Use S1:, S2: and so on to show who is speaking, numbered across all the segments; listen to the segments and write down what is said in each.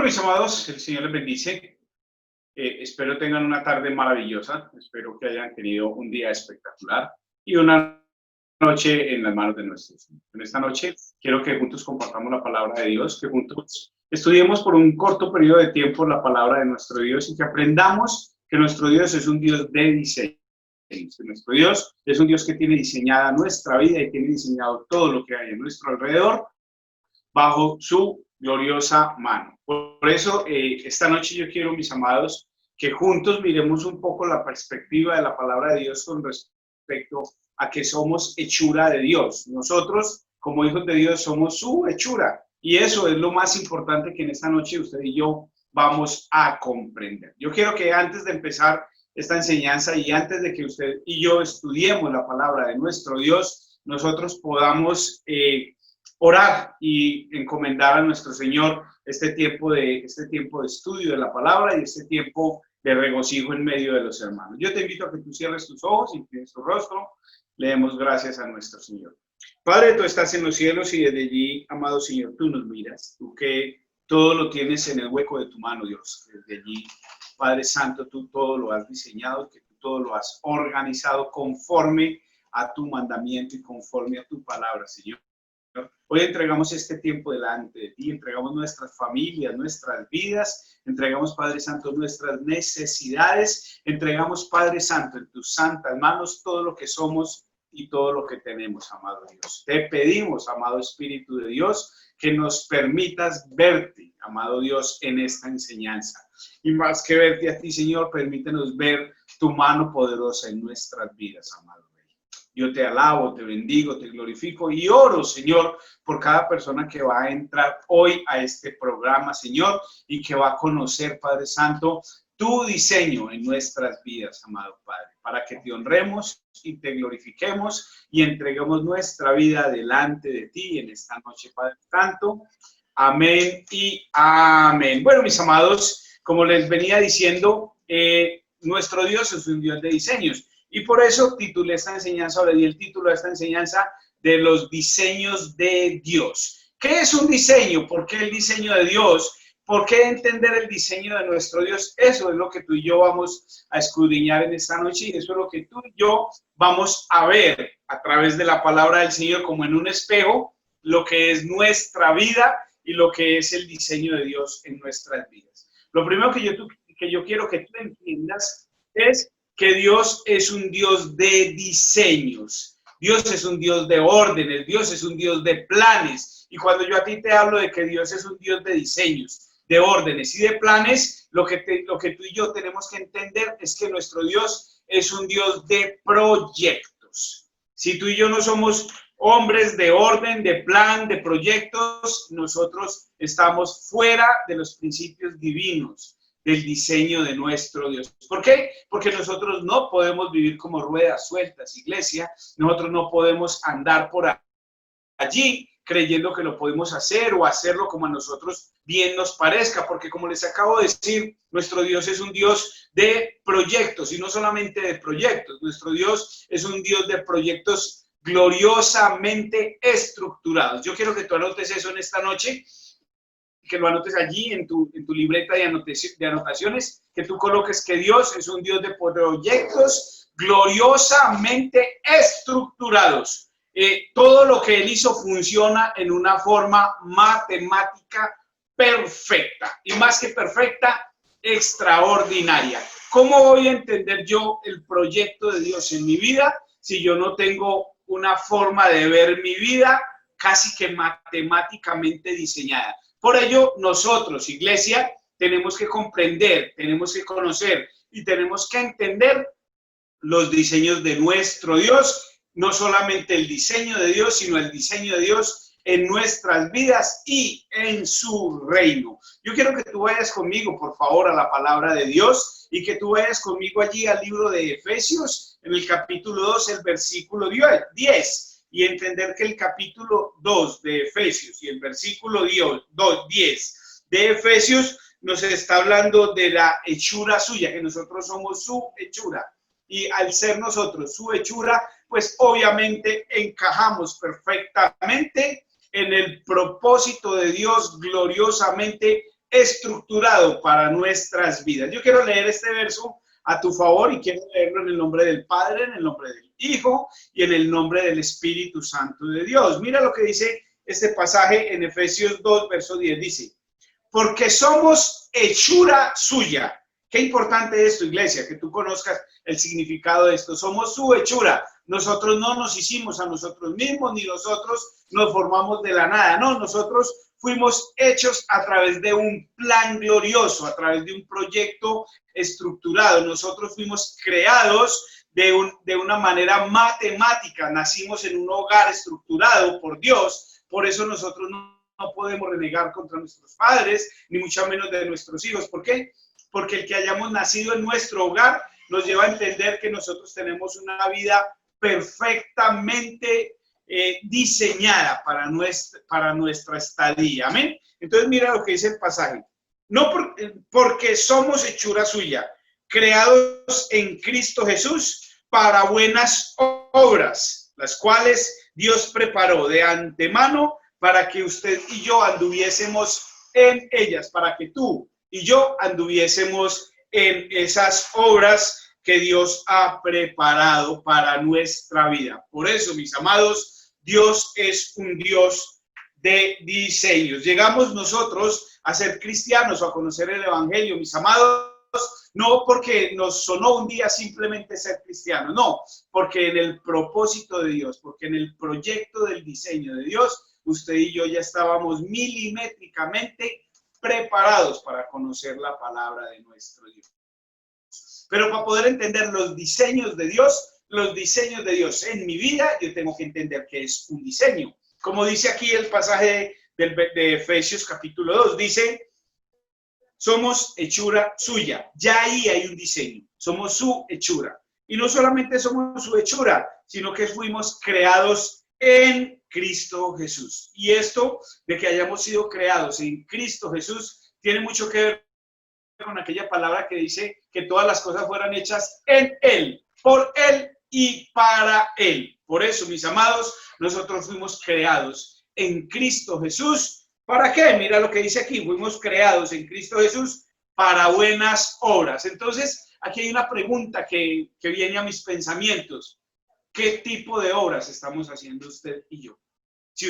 S1: Bueno, mis amados, el Señor les bendice. Espero tengan una tarde maravillosa. Espero que hayan tenido un día espectacular y una noche en las manos de nuestro Señor. En esta noche quiero que juntos compartamos la palabra de Dios, que juntos estudiemos por un corto periodo de tiempo la palabra de nuestro Dios y que aprendamos que nuestro Dios es un Dios de diseño. Nuestro Dios es un Dios que tiene diseñada nuestra vida y tiene diseñado todo lo que hay en nuestro alrededor bajo su gloriosa mano. Por eso, esta noche yo quiero, mis amados, que juntos miremos un poco la perspectiva de la palabra de Dios con respecto a que somos hechura de Dios. Nosotros, como hijos de Dios, somos su hechura. Y eso es lo más importante que en esta noche usted y yo vamos a comprender. Yo quiero que antes de empezar esta enseñanza y antes de que usted y yo estudiemos la palabra de nuestro Dios, nosotros podamos orar y encomendar a nuestro Señor este tiempo de estudio de la palabra y este tiempo de regocijo en medio de los hermanos. Yo te invito a que tú cierres tus ojos, inclines tu rostro, le demos gracias a nuestro Señor. Padre, tú estás en los cielos y desde allí, amado Señor, tú nos miras, tú que todo lo tienes en el hueco de tu mano, Dios. Desde allí, Padre Santo, tú todo lo has diseñado, que tú todo lo has organizado conforme a tu mandamiento y conforme a tu palabra, Señor. Hoy entregamos este tiempo delante de ti, entregamos nuestras familias, nuestras vidas, entregamos, Padre Santo, nuestras necesidades, entregamos, Padre Santo, en tus santas manos todo lo que somos y todo lo que tenemos, amado Dios. Te pedimos, amado Espíritu de Dios, que nos permitas verte, amado Dios, en esta enseñanza. Y más que verte a ti, Señor, permítenos ver tu mano poderosa en nuestras vidas, amado. Yo te alabo, te bendigo, te glorifico y oro, Señor, por cada persona que va a entrar hoy a este programa, Señor, y que va a conocer, Padre Santo, tu diseño en nuestras vidas, amado Padre, para que te honremos y te glorifiquemos y entreguemos nuestra vida delante de ti en esta noche, Padre Santo. Amén y amén. Bueno, mis amados, como les venía diciendo, nuestro Dios es un Dios de diseños. Y por eso titulé esta enseñanza, o le di el título a esta enseñanza, de los diseños de Dios. ¿Qué es un diseño? ¿Por qué el diseño de Dios? ¿Por qué entender el diseño de nuestro Dios? Eso es lo que tú y yo vamos a escudriñar en esta noche y eso es lo que tú y yo vamos a ver a través de la palabra del Señor como en un espejo, lo que es nuestra vida y lo que es el diseño de Dios en nuestras vidas. Lo primero que yo quiero que tú entiendas es que Dios es un Dios de diseños, Dios es un Dios de órdenes, Dios es un Dios de planes. Y cuando yo a ti te hablo de que Dios es un Dios de diseños, de órdenes y de planes, lo que tú y yo tenemos que entender es que nuestro Dios es un Dios de proyectos. Si tú y yo no somos hombres de orden, de plan, de proyectos, nosotros estamos fuera de los principios divinos del diseño de nuestro Dios. ¿Por qué? Porque nosotros no podemos vivir como ruedas sueltas, iglesia. Nosotros no podemos andar por allí creyendo que lo podemos hacer o hacerlo como a nosotros bien nos parezca, porque como les acabo de decir, nuestro Dios es un Dios de proyectos y no solamente de proyectos. Nuestro Dios es un Dios de proyectos gloriosamente estructurados. Yo quiero que tú anotes eso en esta noche, que lo anotes allí en tu libreta de anotaciones, que tú coloques que Dios es un Dios de proyectos gloriosamente estructurados. Todo lo que Él hizo funciona en una forma matemática perfecta, y más que perfecta, extraordinaria. ¿Cómo voy a entender yo el proyecto de Dios en mi vida si yo no tengo una forma de ver mi vida casi que matemáticamente diseñada? Por ello, nosotros, iglesia, tenemos que comprender, tenemos que conocer y tenemos que entender los diseños de nuestro Dios, no solamente el diseño de Dios, sino el diseño de Dios en nuestras vidas y en su reino. Yo quiero que tú vayas conmigo, por favor, a la palabra de Dios y que tú vayas conmigo allí al libro de Efesios, en el capítulo 2, el versículo 10. Y entender que el capítulo 2 de Efesios y el versículo 10 de Efesios nos está hablando de la hechura suya, que nosotros somos su hechura. Y al ser nosotros su hechura, pues obviamente encajamos perfectamente en el propósito de Dios gloriosamente estructurado para nuestras vidas. Yo quiero leer este verso a tu favor y quiero leerlo en el nombre del Padre, en el nombre del Hijo y en el nombre del Espíritu Santo de Dios. Mira lo que dice este pasaje en Efesios 2, verso 10, dice: porque somos hechura suya. Qué importante esto, iglesia, que tú conozcas el significado de esto. Somos su hechura. Nosotros no nos hicimos a nosotros mismos, ni nosotros nos formamos de la nada. No, nosotros fuimos hechos a través de un plan glorioso, a través de un proyecto estructurado. Nosotros fuimos creados de una manera matemática. Nacimos en un hogar estructurado por Dios. Por eso nosotros no podemos renegar contra nuestros padres, ni mucho menos de nuestros hijos. ¿Por qué? Porque el que hayamos nacido en nuestro hogar nos lleva a entender que nosotros tenemos una vida perfectamente diseñada para nuestra estadía. Amén. Entonces mira lo que dice el pasaje. No porque somos hechura suya, creados en Cristo Jesús para buenas obras, las cuales Dios preparó de antemano para que usted y yo anduviésemos en ellas, para que tú y yo anduviésemos en esas obras que Dios ha preparado para nuestra vida. Por eso, mis amados, Dios es un Dios de diseños. Llegamos nosotros a ser cristianos o a conocer el Evangelio, mis amados, no porque nos sonó un día simplemente ser cristianos, no, porque en el propósito de Dios, porque en el proyecto del diseño de Dios, usted y yo ya estábamos milimétricamente preparados para conocer la palabra de nuestro Dios. Pero para poder entender los diseños de Dios en mi vida, yo tengo que entender que es un diseño. Como dice aquí el pasaje de Efesios capítulo 2, dice: somos hechura suya. Ya ahí hay un diseño. Somos su hechura. Y no solamente somos su hechura, sino que fuimos creados en Cristo Jesús. Y esto de que hayamos sido creados en Cristo Jesús tiene mucho que ver con aquella palabra que dice que todas las cosas fueran hechas en Él, por Él y para Él. Por eso, mis amados, nosotros fuimos creados en Cristo Jesús. ¿Para qué? Mira lo que dice aquí: fuimos creados en Cristo Jesús para buenas obras. Entonces, aquí hay una pregunta que viene a mis pensamientos. ¿Qué tipo de obras estamos haciendo usted y yo? Si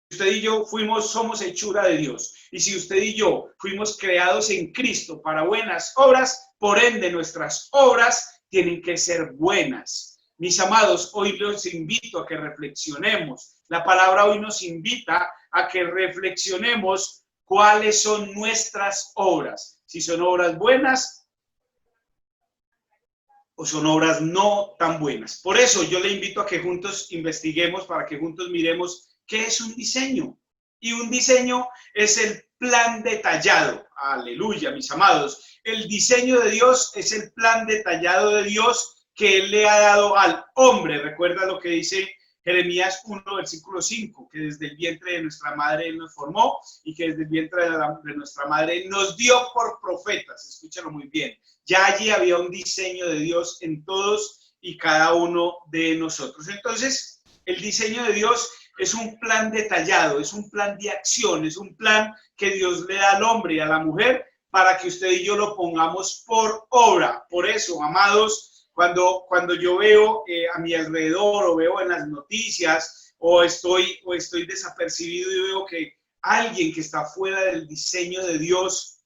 S1: usted y yo somos hechura de Dios, y si usted y yo fuimos creados en Cristo para buenas obras, por ende nuestras obras tienen que ser buenas. Mis amados, hoy los invito a que reflexionemos. La palabra hoy nos invita a que reflexionemos cuáles son nuestras obras. Si son obras buenas o son obras no tan buenas. Por eso yo le invito a que juntos investiguemos, para que juntos miremos qué es un diseño. Y un diseño es el plan detallado. Aleluya, mis amados. El diseño de Dios es el plan detallado de Dios que Él le ha dado al hombre. Recuerda lo que dice Jeremías 1, versículo 5, que desde el vientre de nuestra madre Él nos formó, y que desde el vientre de nuestra madre Él nos dio por profetas. Escúchalo muy bien. Ya allí había un diseño de Dios en todos y cada uno de nosotros. Entonces, el diseño de Dios es un plan detallado, es un plan de acción, es un plan que Dios le da al hombre y a la mujer para que usted y yo lo pongamos por obra. Por eso, amados, cuando yo veo a mi alrededor, o veo en las noticias, o estoy desapercibido y veo que alguien que está fuera del diseño de Dios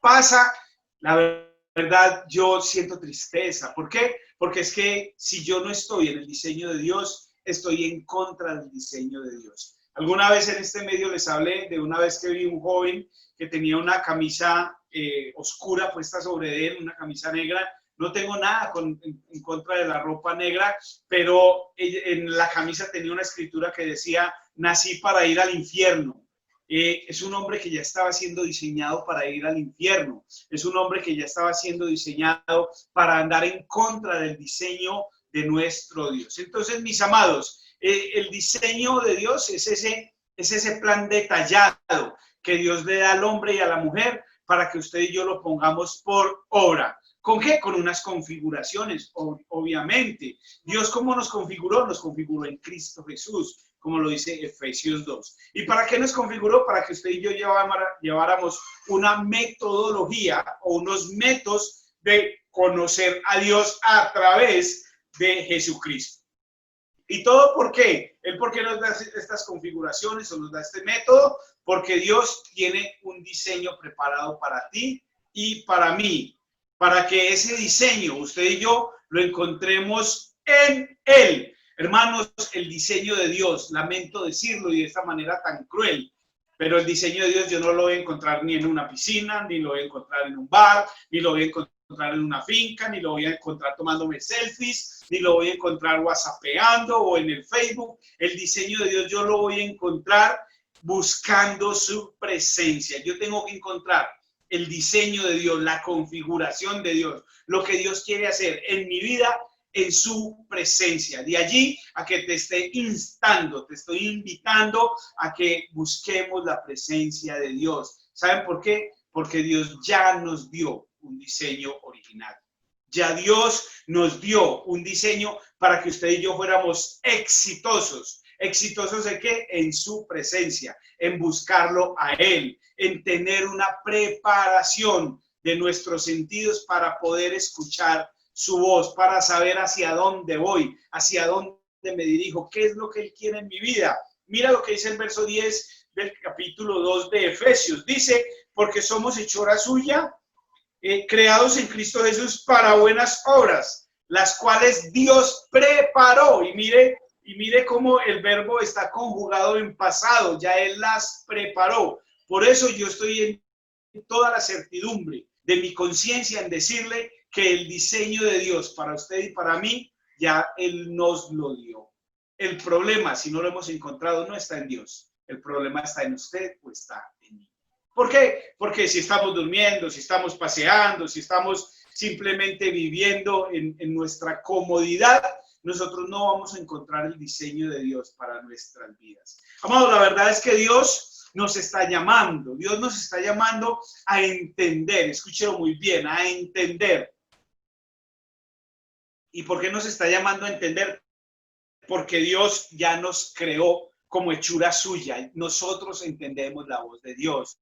S1: pasa, la verdad, yo siento tristeza. ¿Por qué? Porque es que si yo no estoy en el diseño de Dios, estoy en contra del diseño de Dios. Alguna vez en este medio les hablé de una vez que vi un joven que tenía una camisa oscura puesta sobre él, una camisa negra. No tengo nada en contra de la ropa negra, pero en la camisa tenía una escritura que decía: nací para ir al infierno. Es un hombre que ya estaba siendo diseñado para ir al infierno. Es un hombre que ya estaba siendo diseñado para andar en contra del diseño de nuestro Dios. Entonces, mis amados, el diseño de Dios es ese plan detallado que Dios le da al hombre y a la mujer para que usted y yo lo pongamos por obra. ¿Con qué? Con unas configuraciones, obviamente. Dios, ¿cómo nos configuró? Nos configuró en Cristo Jesús. como lo dice Efesios 2. ¿Y para qué nos configuró? Para que usted y yo lleváramos una metodología o unos métodos de conocer a Dios a través de Jesucristo. ¿Y todo por qué? ¿Él por qué nos da estas configuraciones o nos da este método? Porque Dios tiene un diseño preparado para ti y para mí, para que ese diseño, usted y yo, lo encontremos en Él. Hermanos, el diseño de Dios, lamento decirlo y de esta manera tan cruel, pero el diseño de Dios yo no lo voy a encontrar ni en una piscina, ni lo voy a encontrar en un bar, ni lo voy a encontrar en una finca, ni lo voy a encontrar tomándome selfies, ni lo voy a encontrar whatsappeando o en el Facebook. El diseño de Dios yo lo voy a encontrar buscando su presencia. Yo tengo que encontrar el diseño de Dios, la configuración de Dios, lo que Dios quiere hacer en mi vida, en su presencia. De allí a que te esté instando, te estoy invitando a que busquemos la presencia de Dios. ¿Saben por qué? Porque Dios ya nos dio un diseño original. Ya Dios nos dio un diseño para que usted y yo fuéramos exitosos. ¿Exitosos de qué? En su presencia, en buscarlo a Él, en tener una preparación de nuestros sentidos para poder escuchar su voz, para saber hacia dónde voy, hacia dónde me dirijo, qué es lo que Él quiere en mi vida. Mira lo que dice el verso 10 del capítulo 2 de Efesios. Dice, porque somos hechura suya, creados en Cristo Jesús para buenas obras, las cuales Dios preparó. Y mire cómo el verbo está conjugado en pasado, ya Él las preparó. Por eso yo estoy en toda la certidumbre de mi conciencia en decirle que el diseño de Dios para usted y para mí, ya Él nos lo dio. El problema, si no lo hemos encontrado, no está en Dios. El problema está en usted o está en mí. ¿Por qué? Porque si estamos durmiendo, si estamos paseando, si estamos simplemente viviendo en nuestra comodidad, nosotros no vamos a encontrar el diseño de Dios para nuestras vidas. Amados, la verdad es que Dios nos está llamando. Dios nos está llamando a entender, escúchelo muy bien, a entender. ¿Y por qué nos está llamando a entender? Porque Dios ya nos creó como hechura suya. Nosotros entendemos la voz de Dios.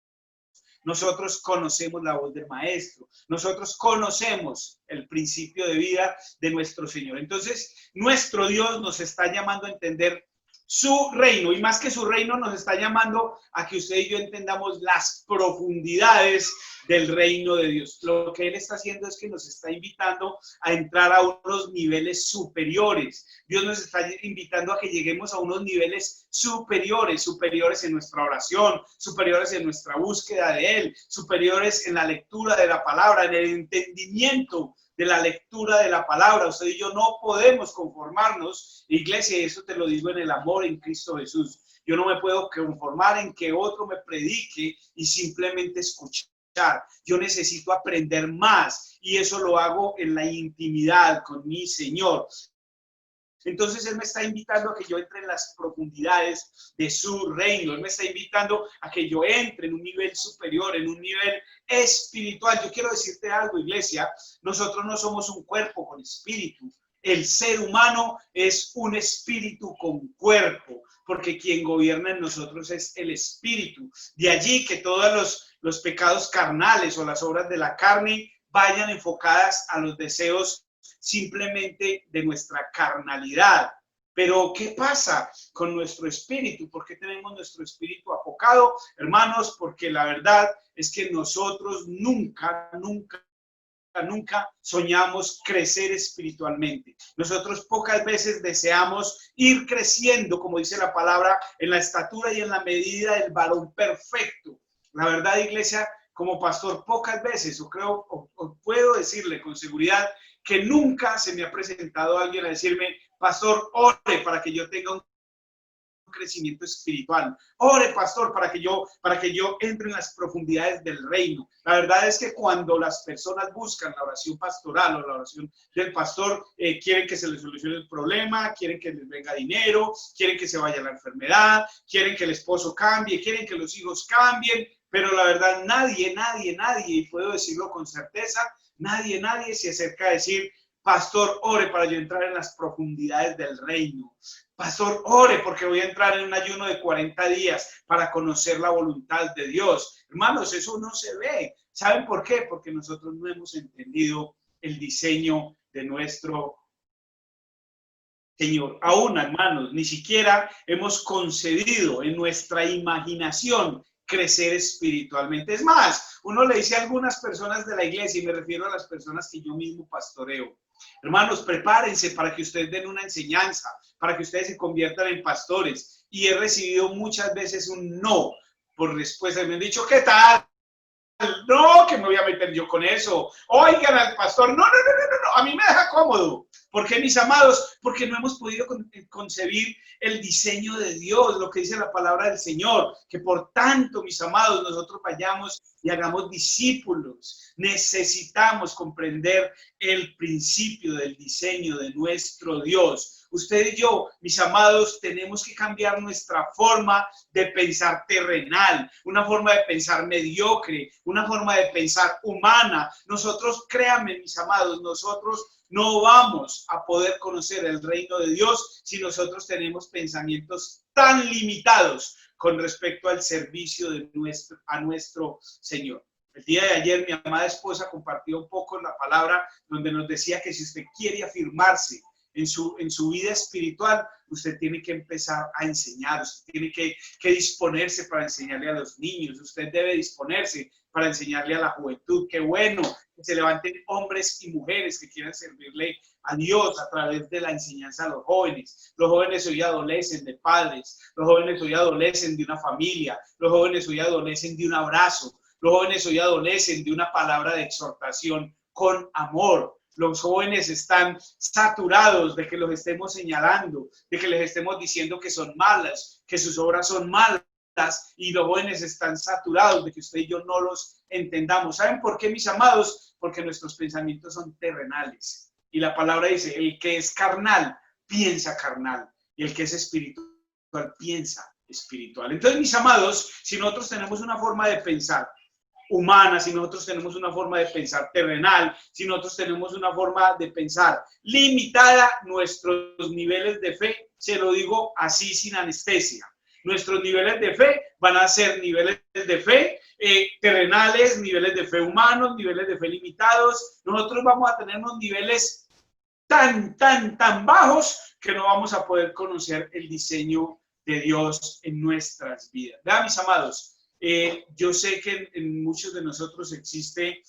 S1: Nosotros conocemos la voz del Maestro. Nosotros conocemos el principio de vida de nuestro Señor. Entonces, nuestro Dios nos está llamando a entender su reino, y más que su reino nos está llamando a que usted y yo entendamos las profundidades del reino de Dios. Lo que Él está haciendo es que nos está invitando a entrar a unos niveles superiores. Dios nos está invitando a que lleguemos a unos niveles superiores en nuestra oración, superiores en nuestra búsqueda de Él, superiores en la lectura de la palabra, en el entendimiento de la lectura de la palabra. Usted y yo no podemos conformarnos, iglesia, y eso te lo digo en el amor en Cristo Jesús. Yo no me puedo conformar en que otro me predique y simplemente escuchar. Yo necesito aprender más, y eso lo hago en la intimidad con mi Señor. Entonces Él me está invitando a que yo entre en las profundidades de su reino. Él me está invitando a que yo entre en un nivel superior, en un nivel espiritual. Yo quiero decirte algo, iglesia. Nosotros no somos un cuerpo con espíritu. El ser humano es un espíritu con cuerpo, porque quien gobierna en nosotros es el espíritu. De allí que todos los pecados carnales o las obras de la carne vayan enfocadas a los deseos simplemente de nuestra carnalidad. Pero ¿qué pasa con nuestro espíritu? ¿Por qué tenemos nuestro espíritu apocado? Hermanos, porque la verdad es que nosotros nunca soñamos crecer espiritualmente. Nosotros pocas veces deseamos ir creciendo, como dice la palabra, en la estatura y en la medida del varón perfecto. La verdad, iglesia, como pastor, pocas veces, o puedo decirle con seguridad, que nunca se me ha presentado alguien a decirme, pastor, ore para que yo tenga un crecimiento espiritual. Ore, pastor, para que yo entre en las profundidades del reino. La verdad es que cuando las personas buscan la oración pastoral o la oración del pastor, quieren que se les solucione el problema, quieren que les venga dinero, quieren que se vaya la enfermedad, quieren que el esposo cambie, quieren que los hijos cambien, pero la verdad nadie, y puedo decirlo con certeza, nadie se acerca a decir,
S2: Pastor, ore para yo entrar en las profundidades del reino. Pastor, ore porque voy a entrar en un ayuno de 40 días para conocer la voluntad de Dios. Hermanos, eso no se ve. ¿Saben por qué? Porque nosotros no hemos entendido el diseño de nuestro Señor. Aún, hermanos, ni siquiera hemos concedido en nuestra imaginación crecer espiritualmente. Es más, uno le dice a algunas personas de la iglesia, y me refiero a las personas que yo mismo pastoreo: hermanos, prepárense para que ustedes den una enseñanza, para que ustedes se conviertan en pastores. Y he recibido muchas veces un no por respuesta. Me han dicho, ¿qué tal? No, que me voy a meter yo con eso. Oigan al pastor, no, a mí me deja cómodo. ¿Por qué, mis amados? Porque no hemos podido concebir el diseño de Dios, lo que dice la palabra del Señor, que por tanto, mis amados, nosotros vayamos y hagamos discípulos. Necesitamos comprender el principio del diseño de nuestro Dios. Usted y yo, mis amados, tenemos que cambiar nuestra forma de pensar terrenal, una forma de pensar mediocre, una forma de pensar humana. Nosotros, créanme, mis amados, nosotros no vamos a poder conocer el reino de Dios si nosotros tenemos pensamientos tan limitados con respecto al servicio de a nuestro Señor. El día de ayer mi amada esposa compartió un poco la palabra donde nos decía que si usted quiere afirmarse en su vida espiritual, usted tiene que empezar a enseñar, usted tiene que disponerse para enseñarle a los niños, usted debe disponerse para enseñarle a la juventud. Qué bueno que se levanten hombres y mujeres que quieran servirle a Dios a través de la enseñanza a los jóvenes. Los jóvenes hoy adolecen de padres, los jóvenes hoy adolecen de una familia, los jóvenes hoy adolecen de un abrazo, los jóvenes hoy adolecen de una palabra de exhortación con amor. Los jóvenes están saturados de que los estemos señalando, de que les estemos diciendo que son malas, que sus obras son malas, y los jóvenes están saturados de que usted y yo no los entendamos. ¿Saben por qué, mis amados? Porque nuestros pensamientos son terrenales. Y la palabra dice, el que es carnal, piensa carnal, y el que es espiritual, piensa espiritual. Entonces, mis amados, si nosotros tenemos una forma de pensar humana, si nosotros tenemos una forma de pensar terrenal, si nosotros tenemos una forma de pensar limitada, nuestros niveles de fe, se lo digo así sin anestesia, nuestros niveles de fe van a ser niveles de fe terrenales, niveles de fe humanos, niveles de fe limitados. Nosotros vamos a tener unos niveles tan bajos que no vamos a poder conocer el diseño de Dios en nuestras vidas. Vean, mis amados, yo sé que en muchos de nosotros existe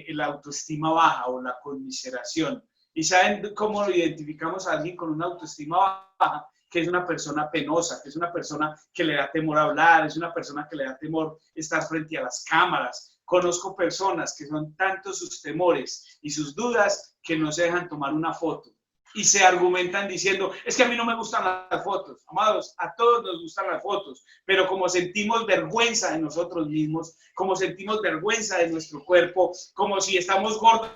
S2: la autoestima baja o la conmiseración. ¿Y saben cómo lo identificamos a alguien con una autoestima baja? Que es una persona penosa, que es una persona que le da temor hablar, es una persona que le da temor estar frente a las cámaras. Conozco personas que son tantos sus temores y sus dudas que no se dejan tomar una foto. Y se argumentan diciendo, es que a mí no me gustan las fotos. Amados, a todos nos gustan las fotos, pero como sentimos vergüenza de nosotros mismos, como sentimos vergüenza de nuestro cuerpo, como si estamos gordos,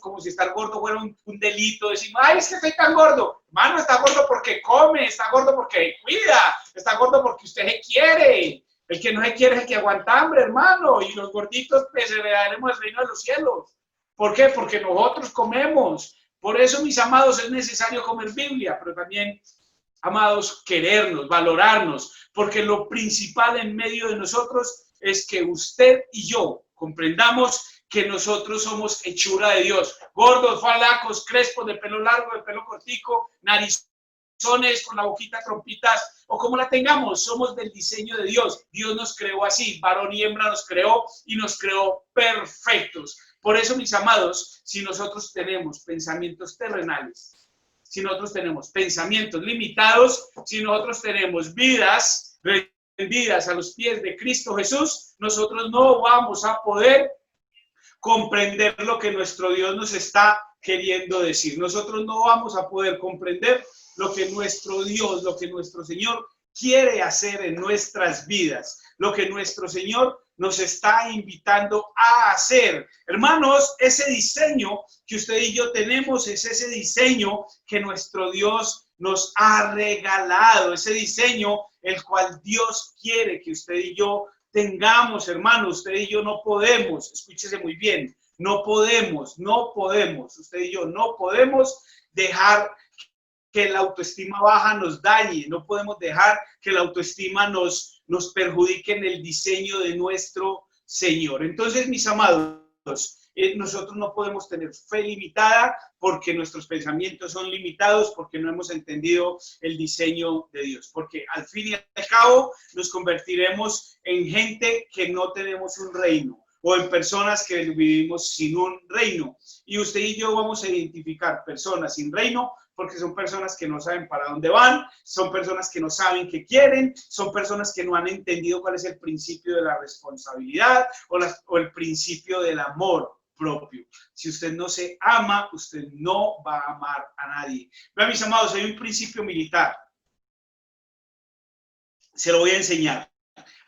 S2: como si estar gordo fuera un delito, decimos, ay, es que estoy tan gordo. Hermano, está gordo porque come, está gordo porque cuida, está gordo porque usted se quiere. El que no se quiere es el que aguanta hambre, hermano, y los gorditos pues heredaremos el reino de los cielos. ¿Por qué? Porque nosotros comemos. Por eso, mis amados, es necesario comer Biblia, pero también, amados, querernos, valorarnos, porque lo principal en medio de nosotros es que usted y yo comprendamos que nosotros somos hechura de Dios. Gordos, flacos, crespos, de pelo largo, de pelo cortico, narizones, con la boquita, trompitas, o como la tengamos, somos del diseño de Dios. Dios nos creó así, varón y hembra nos creó y nos creó perfectos. Por eso, mis amados, si nosotros tenemos pensamientos terrenales, si nosotros tenemos pensamientos limitados, si nosotros tenemos vidas rendidas a los pies de Cristo Jesús, nosotros no vamos a poder comprender lo que nuestro Dios nos está queriendo decir. Nosotros no vamos a poder comprender lo que nuestro Dios, lo que nuestro Señor quiere hacer en nuestras vidas, lo que nuestro Señor nos está invitando a hacer. Hermanos, ese diseño que usted y yo tenemos es ese diseño que nuestro Dios nos ha regalado, ese diseño el cual Dios quiere que usted y yo tengamos, hermanos. Usted y yo no podemos, escúchese muy bien, No podemos, usted y yo no podemos dejar que la autoestima baja nos dañe, no podemos dejar que la autoestima nos perjudique en el diseño de nuestro Señor. Entonces, mis amados, nosotros no podemos tener fe limitada porque nuestros pensamientos son limitados, porque no hemos entendido el diseño de Dios, porque al fin y al cabo nos convertiremos en gente que no tenemos un reino, o en personas que vivimos sin un reino. Y usted y yo vamos a identificar personas sin reino porque son personas que no saben para dónde van, son personas que no saben qué quieren, son personas que no han entendido cuál es el principio de la responsabilidad o el principio del amor propio. Si usted no se ama, usted no va a amar a nadie. Vean, mis amados, hay un principio militar. Se lo voy a enseñar.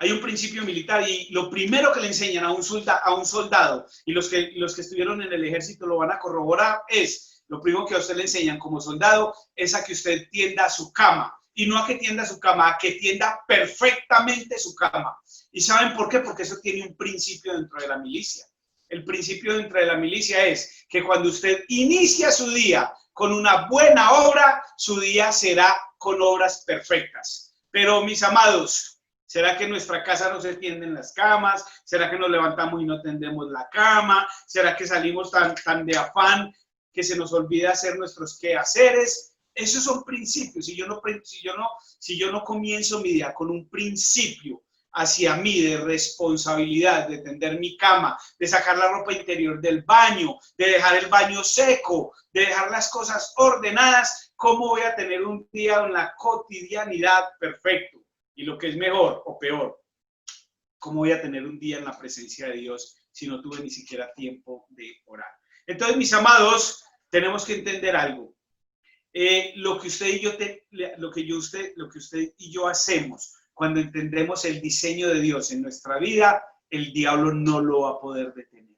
S2: Hay un principio militar y lo primero que le enseñan a un soldado, y los que estuvieron en el ejército lo van a corroborar, es lo primero que a usted le enseñan como soldado es a que usted tienda su cama. Y no a que tienda su cama, a que tienda perfectamente su cama. ¿Y saben por qué? Porque eso tiene un principio dentro de la milicia. El principio dentro de la milicia es que cuando usted inicia su día con una buena obra, su día será con obras perfectas. Pero mis amados, ¿será que en nuestra casa no se tienden las camas? ¿Será que nos levantamos y no tendemos la cama? ¿Será que salimos tan de afán que se nos olvida hacer nuestros quehaceres? Esos son principios. Si yo no comienzo mi día con un principio hacia mí de responsabilidad, de tender mi cama, de sacar la ropa interior del baño, de dejar el baño seco, de dejar las cosas ordenadas, ¿cómo voy a tener un día en la cotidianidad perfecto? Y lo que es mejor o peor, ¿cómo voy a tener un día en la presencia de Dios si no tuve ni siquiera tiempo de orar? Entonces, mis amados, tenemos que entender algo. Lo que usted y yo hacemos cuando entendemos el diseño de Dios en nuestra vida, el diablo no lo va a poder detener.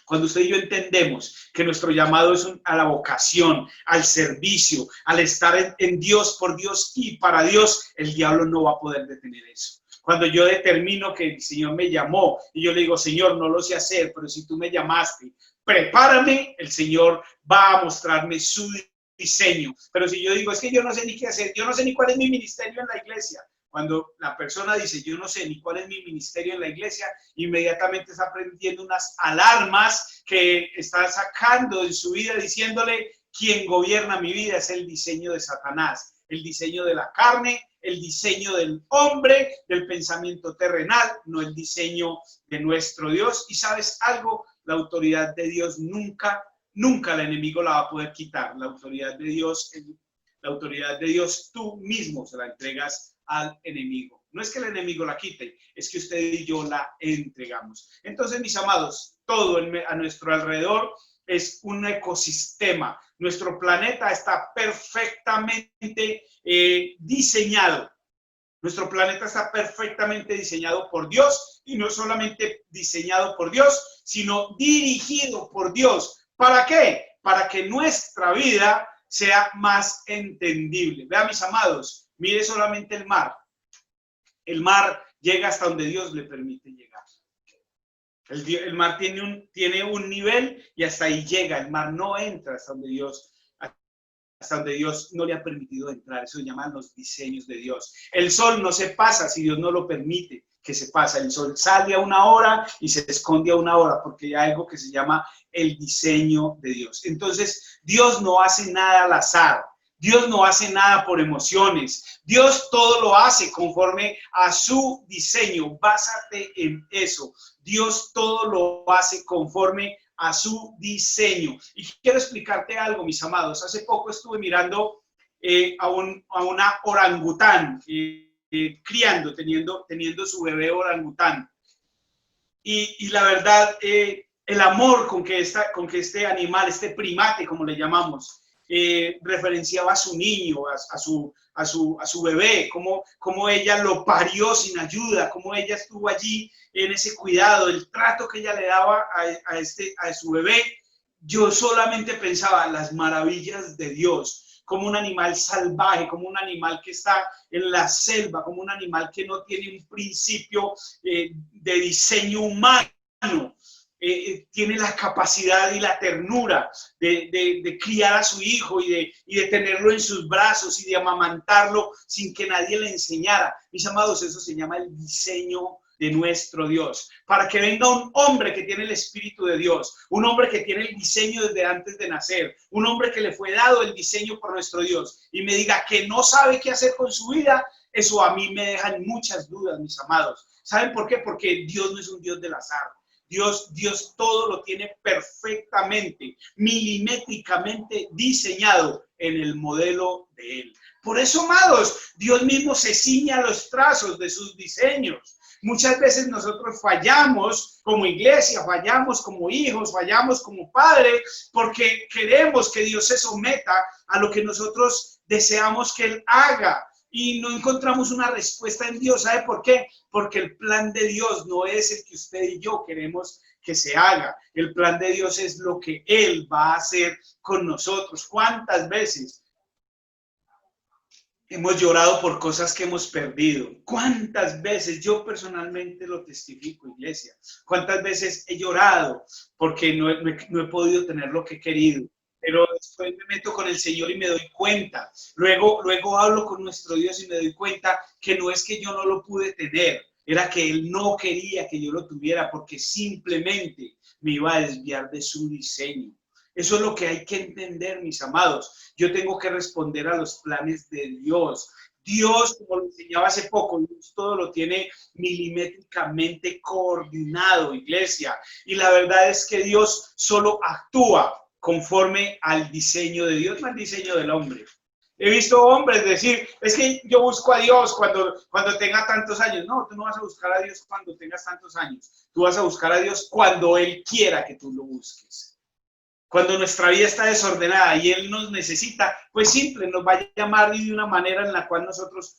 S2: Cuando usted y yo entendemos que nuestro llamado es a la vocación, al servicio, al estar en Dios, por Dios y para Dios, el diablo no va a poder detener eso. Cuando yo determino que el Señor me llamó y yo le digo, Señor, no lo sé hacer, pero si tú me llamaste, prepárame, el Señor va a mostrarme su diseño. Pero si yo digo, es que yo no sé ni qué hacer, yo no sé ni cuál es mi ministerio en la iglesia. Cuando la persona dice, yo no sé ni cuál es mi ministerio en la iglesia, inmediatamente está prendiendo unas alarmas que está sacando en su vida, diciéndole, quien gobierna mi vida es el diseño de Satanás, el diseño de la carne, el diseño del hombre, del pensamiento terrenal, no el diseño de nuestro Dios. Y ¿sabes algo? La autoridad de Dios nunca el enemigo la va a poder quitar. La autoridad de Dios tú mismo se la entregas al enemigo. No es que el enemigo la quite, es que usted y yo la entregamos. Entonces, mis amados, todo a nuestro alrededor es un ecosistema. Nuestro planeta está perfectamente diseñado. Nuestro planeta está perfectamente diseñado por Dios, y no solamente diseñado por Dios, sino dirigido por Dios. ¿Para qué? Para que nuestra vida sea más entendible. Vean, mis amados, mire solamente el mar. El mar llega hasta donde Dios le permite llegar. El mar tiene un nivel y hasta ahí llega. El mar no entra hasta donde Dios no le ha permitido entrar. Eso se llaman los diseños de Dios. El sol no se pasa si Dios no lo permite que se pasa. El sol sale a una hora y se esconde a una hora porque hay algo que se llama el diseño de Dios. Entonces, Dios no hace nada al azar. Dios no hace nada por emociones. Dios todo lo hace conforme a su diseño. Básate en eso. Dios todo lo hace conforme a su diseño. Y quiero explicarte algo, mis amados. Hace poco estuve mirando a una orangután criando, teniendo su bebé orangután. Y la verdad, el amor con que este animal, este primate, como le llamamos, referenciaba a su niño, a su bebé, cómo ella lo parió sin ayuda, cómo ella estuvo allí en ese cuidado, el trato que ella le daba a su bebé. Yo solamente pensaba las maravillas de Dios, como un animal salvaje, como un animal que está en la selva, como un animal que no tiene un principio de diseño humano. tiene la capacidad y la ternura de criar a su hijo y de tenerlo en sus brazos y de amamantarlo sin que nadie le enseñara. Mis amados, eso se llama el diseño de nuestro Dios. Para que venga un hombre que tiene el Espíritu de Dios, un hombre que tiene el diseño desde antes de nacer, un hombre que le fue dado el diseño por nuestro Dios y me diga que no sabe qué hacer con su vida, eso a mí me deja muchas dudas, mis amados. ¿Saben por qué? Porque Dios no es un Dios del azar. Dios todo lo tiene perfectamente, milimétricamente diseñado en el modelo de Él. Por eso, amados, Dios mismo se ciñe a los trazos de sus diseños. Muchas veces nosotros fallamos como iglesia, fallamos como hijos, fallamos como padres, porque queremos que Dios se someta a lo que nosotros deseamos que Él haga. Y no encontramos una respuesta en Dios. ¿Sabe por qué? Porque el plan de Dios no es el que usted y yo queremos que se haga. El plan de Dios es lo que Él va a hacer con nosotros. ¿Cuántas veces hemos llorado por cosas que hemos perdido? ¿Cuántas veces? Yo personalmente lo testifico, iglesia. ¿Cuántas veces he llorado porque no he podido tener lo que he querido? Pero después me meto con el Señor y me doy cuenta. Luego hablo con nuestro Dios y me doy cuenta que no es que yo no lo pude tener, era que Él no quería que yo lo tuviera porque simplemente me iba a desviar de su diseño. Eso es lo que hay que entender, mis amados. Yo tengo que responder a los planes de Dios. Dios, como lo enseñaba hace poco, Dios todo lo tiene milimétricamente coordinado, iglesia. Y la verdad es que Dios solo actúa conforme al diseño de Dios, no al diseño del hombre. He visto hombres decir, es que yo busco a Dios cuando tenga tantos años. No, tú no vas a buscar a Dios cuando tengas tantos años. Tú vas a buscar a Dios cuando Él quiera que tú lo busques. Cuando nuestra vida está desordenada y Él nos necesita, pues simple, nos va a llamar de una manera en la cual nosotros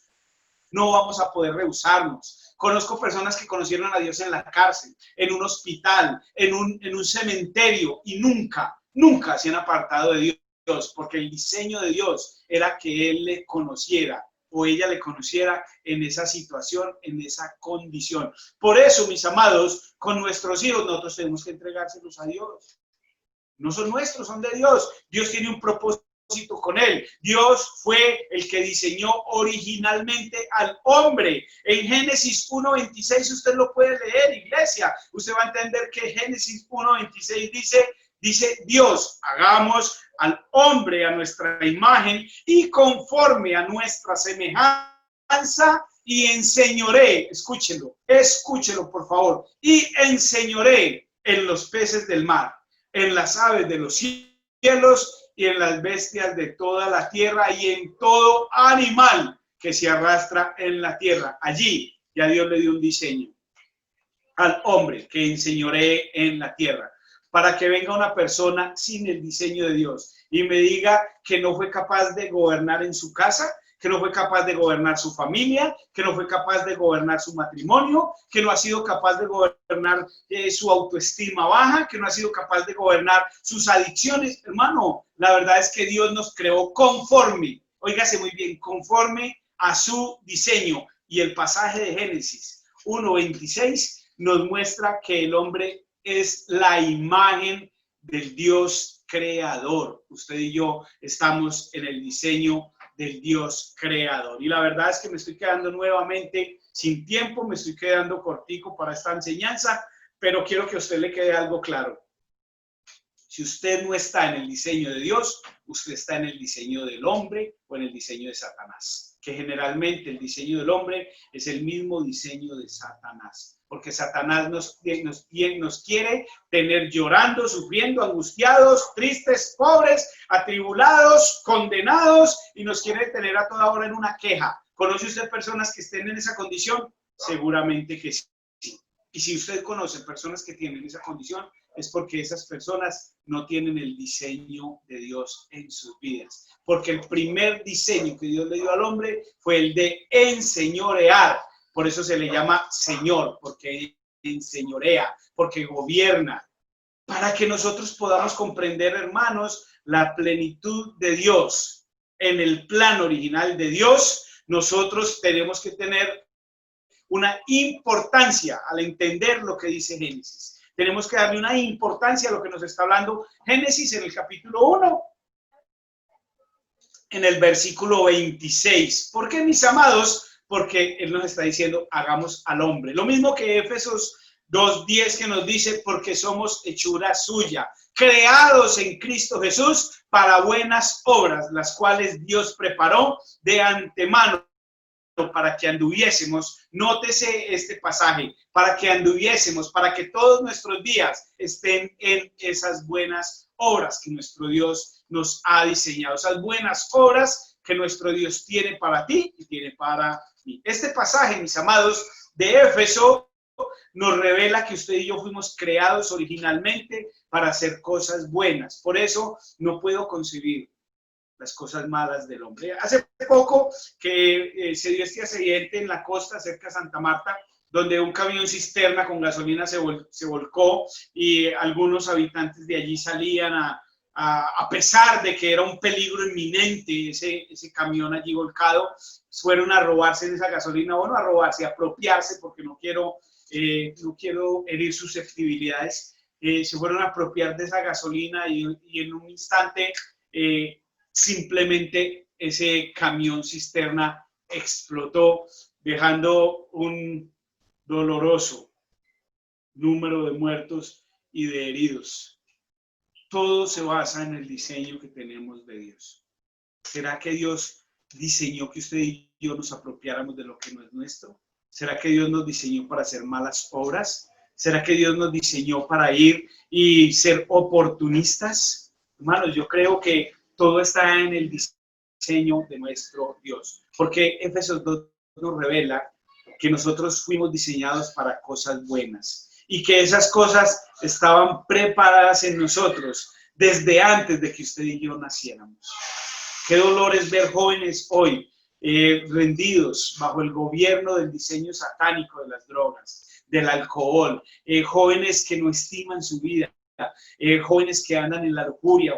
S2: no vamos a poder rehusarnos. Conozco personas que conocieron a Dios en la cárcel, en un hospital, en un cementerio y nunca se han apartado de Dios, porque el diseño de Dios era que Él le conociera o ella le conociera en esa situación, en esa condición. Por eso, mis amados, con nuestros hijos nosotros tenemos que entregárselos a Dios. No son nuestros, son de Dios. Dios tiene un propósito con él. Dios fue el que diseñó originalmente al hombre. En Génesis 1:26 usted lo puede leer, iglesia. Usted va a entender que Génesis 1:26 dice Dios, hagamos al hombre a nuestra imagen y conforme a nuestra semejanza y enseñoré, escúchelo por favor, y enseñoré en los peces del mar, en las aves de los cielos y en las bestias de toda la tierra y en todo animal que se arrastra en la tierra. Allí ya Dios le dio un diseño al hombre que enseñoree en la tierra, para que venga una persona sin el diseño de Dios y me diga que no fue capaz de gobernar en su casa, que no fue capaz de gobernar su familia, que no fue capaz de gobernar su matrimonio, que no ha sido capaz de gobernar su autoestima baja, que no ha sido capaz de gobernar sus adicciones. Hermano, la verdad es que Dios nos creó conforme, óigase muy bien, conforme a su diseño. Y el pasaje de Génesis 1:26 nos muestra que el hombre es la imagen del Dios creador. Usted y yo estamos en el diseño del Dios creador. Y la verdad es que me estoy quedando nuevamente sin tiempo, me estoy quedando cortico para esta enseñanza, pero quiero que a usted le quede algo claro. Si usted no está en el diseño de Dios, usted está en el diseño del hombre o en el diseño de Satanás, que generalmente el diseño del hombre es el mismo diseño de Satanás, porque Satanás nos quiere tener llorando, sufriendo, angustiados, tristes, pobres, atribulados, condenados, y nos quiere tener a toda hora en una queja. ¿Conoce usted personas que estén en esa condición? Seguramente que sí. Y si usted conoce personas que tienen esa condición, es porque esas personas no tienen el diseño de Dios en sus vidas. Porque el primer diseño que Dios le dio al hombre fue el de enseñorear. Por eso se le llama Señor, porque enseñorea, porque gobierna. Para que nosotros podamos comprender, hermanos, la plenitud de Dios. En el plan original de Dios, nosotros tenemos que tener una importancia al entender lo que dice Génesis. tenemos que darle una importancia a lo que nos está hablando Génesis en el capítulo 1, en el versículo 26. ¿Por qué, mis amados? Porque Él nos está diciendo, hagamos al hombre. Lo mismo que Efesios 2:10 que nos dice, porque somos hechura suya, creados en Cristo Jesús para buenas obras, las cuales Dios preparó de antemano para que anduviésemos, nótese este pasaje, para que anduviésemos, para que todos nuestros días estén en esas buenas obras que nuestro Dios nos ha diseñado, esas buenas obras que nuestro Dios tiene para ti y tiene para mí. Este pasaje, mis amados, de Éfeso, nos revela que usted y yo fuimos creados originalmente para hacer cosas buenas. Por eso no puedo concebir las cosas malas del hombre. Hace poco que se dio este accidente en la costa cerca de Santa Marta, donde un camión cisterna con gasolina se volcó y algunos habitantes de allí salían a pesar de que era un peligro inminente ese camión allí volcado, fueron a robarse de esa gasolina, bueno, a robarse, a apropiarse, porque no quiero herir susceptibilidades, se fueron a apropiar de esa gasolina y en un instante simplemente ese camión cisterna explotó, dejando un doloroso número de muertos y de heridos. Todo se basa en el diseño que tenemos de Dios. ¿Será que Dios diseñó que usted y yo nos apropiáramos de lo que no es nuestro? ¿Será que Dios nos diseñó para hacer malas obras? ¿Será que Dios nos diseñó para ir y ser oportunistas? Hermanos, yo creo que todo está en el diseño de nuestro Dios. Porque Efesios 2 nos revela que nosotros fuimos diseñados para cosas buenas y que esas cosas estaban preparadas en nosotros desde antes de que usted y yo naciéramos. Qué dolor es ver jóvenes hoy rendidos bajo el gobierno del diseño satánico de las drogas, del alcohol, jóvenes que no estiman su vida, jóvenes que andan en la lujuria,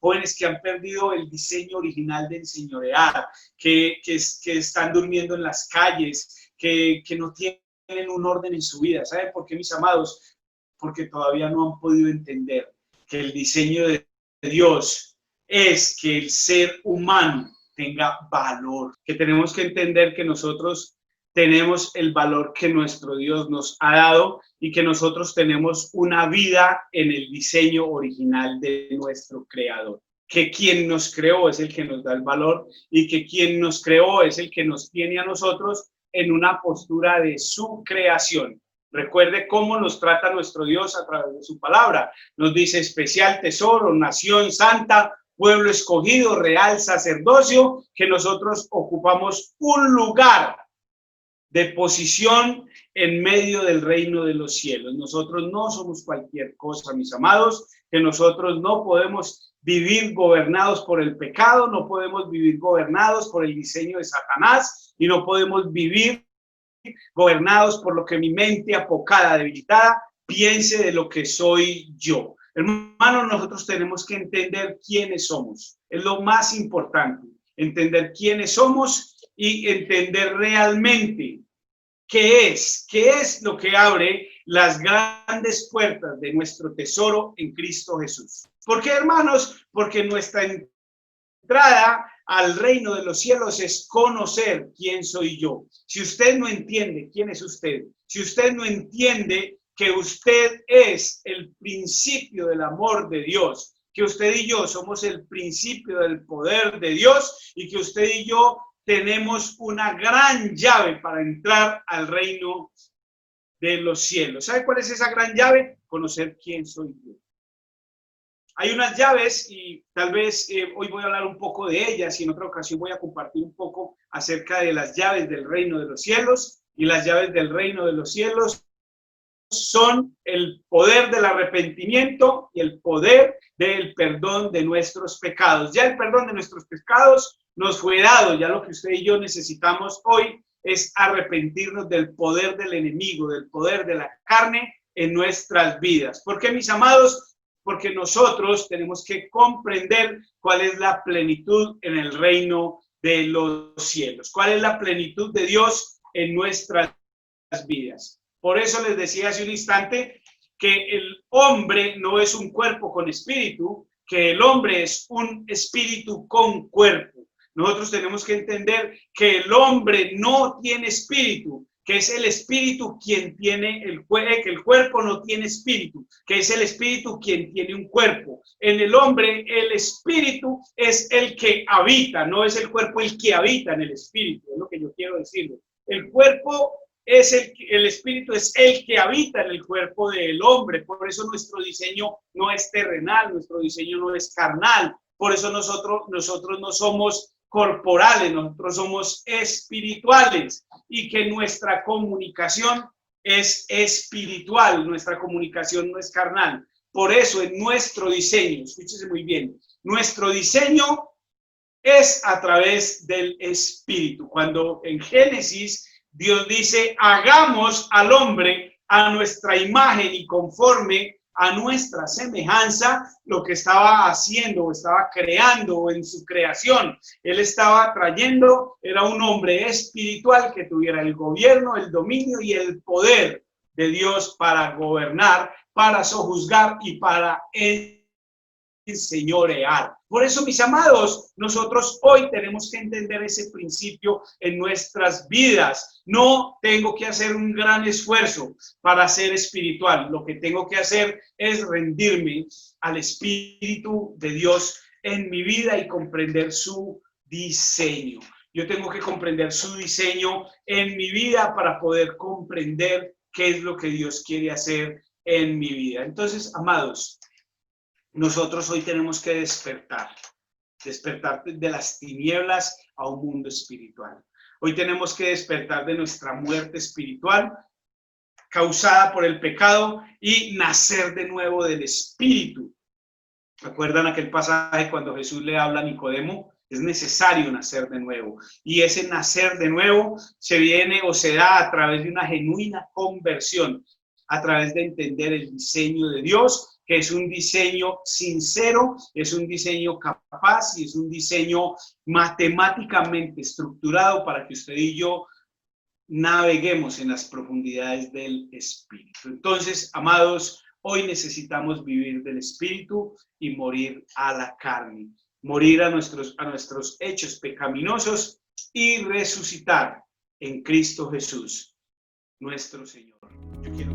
S2: jóvenes que han perdido el diseño original de enseñorear, que están durmiendo en las calles, que no tienen un orden en su vida. ¿Saben por qué, mis amados? Porque todavía no han podido entender que el diseño de Dios es que el ser humano tenga valor, que tenemos que entender que nosotros tenemos el valor que nuestro Dios nos ha dado y que nosotros tenemos una vida en el diseño original de nuestro Creador. Que quien nos creó es el que nos da el valor y que quien nos creó es el que nos tiene a nosotros en una postura de su creación. Recuerde cómo nos trata nuestro Dios a través de su palabra. Nos dice especial tesoro, nación santa, pueblo escogido, real sacerdocio, que nosotros ocupamos un lugar de posición en medio del reino de los cielos. Nosotros no somos cualquier cosa, mis amados, que nosotros no podemos vivir gobernados por el pecado, no podemos vivir gobernados por el diseño de Satanás y no podemos vivir gobernados por lo que mi mente apocada, debilitada, piense de lo que soy yo. Hermanos, nosotros tenemos que entender quiénes somos. Es lo más importante, entender quiénes somos y entender realmente qué es lo que abre las grandes puertas de nuestro tesoro en Cristo Jesús. ¿Por qué, hermanos? Porque nuestra entrada al reino de los cielos es conocer quién soy yo. Si usted no entiende quién es usted, si usted no entiende que usted es el principio del amor de Dios, que usted y yo somos el principio del poder de Dios y que usted y yo tenemos una gran llave para entrar al reino de los cielos. ¿Sabe cuál es esa gran llave? Conocer quién soy yo. Hay unas llaves y tal vez hoy voy a hablar un poco de ellas y en otra ocasión voy a compartir un poco acerca de las llaves del reino de los cielos. Y las llaves del reino de los cielos son el poder del arrepentimiento y el poder del perdón de nuestros pecados. Ya el perdón de nuestros pecados nos fue dado, ya lo que usted y yo necesitamos hoy es arrepentirnos del poder del enemigo, del poder de la carne en nuestras vidas. ¿Por qué, mis amados? Porque nosotros tenemos que comprender cuál es la plenitud en el reino de los cielos, cuál es la plenitud de Dios en nuestras vidas. Por eso les decía hace un instante que el hombre no es un cuerpo con espíritu, que el hombre es un espíritu con cuerpo. Nosotros tenemos que entender que el hombre no tiene espíritu, que es el espíritu quien tiene que el cuerpo no tiene espíritu, que es el espíritu quien tiene un cuerpo. En el hombre, el espíritu es el que habita, no es el cuerpo el que habita en el espíritu, es lo que yo quiero decirle. El cuerpo es el espíritu es el que habita en el cuerpo del hombre, por eso nuestro diseño no es terrenal, nuestro diseño no es carnal, por eso nosotros no somos corporales, nosotros somos espirituales y que nuestra comunicación es espiritual, nuestra comunicación no es carnal. Por eso en nuestro diseño, escúchese muy bien, nuestro diseño es a través del espíritu. Cuando en Génesis Dios dice, hagamos al hombre a nuestra imagen y conforme a nuestra semejanza, lo que estaba haciendo o estaba creando en su creación. Él estaba trayendo, era un hombre espiritual que tuviera el gobierno, el dominio y el poder de Dios para gobernar, para sojuzgar y para enseñorear. Por eso, mis amados, nosotros hoy tenemos que entender ese principio en nuestras vidas. No tengo que hacer un gran esfuerzo para ser espiritual. Lo que tengo que hacer es rendirme al Espíritu de Dios en mi vida y comprender su diseño. Yo tengo que comprender su diseño en mi vida para poder comprender qué es lo que Dios quiere hacer en mi vida. Entonces, amados, nosotros hoy tenemos que despertar de las tinieblas a un mundo espiritual. Hoy tenemos que despertar de nuestra muerte espiritual causada por el pecado y nacer de nuevo del Espíritu. ¿Recuerdan aquel pasaje cuando Jesús le habla a Nicodemo? Es necesario nacer de nuevo. Y ese nacer de nuevo se viene o se da a través de una genuina conversión, a través de entender el diseño de Dios, que es un diseño sincero, es un diseño capaz y es un diseño matemáticamente estructurado para que usted y yo naveguemos en las profundidades del Espíritu. Entonces, amados, hoy necesitamos vivir del Espíritu y morir a la carne, morir a nuestros hechos pecaminosos y resucitar en Cristo Jesús, nuestro Señor. Yo quiero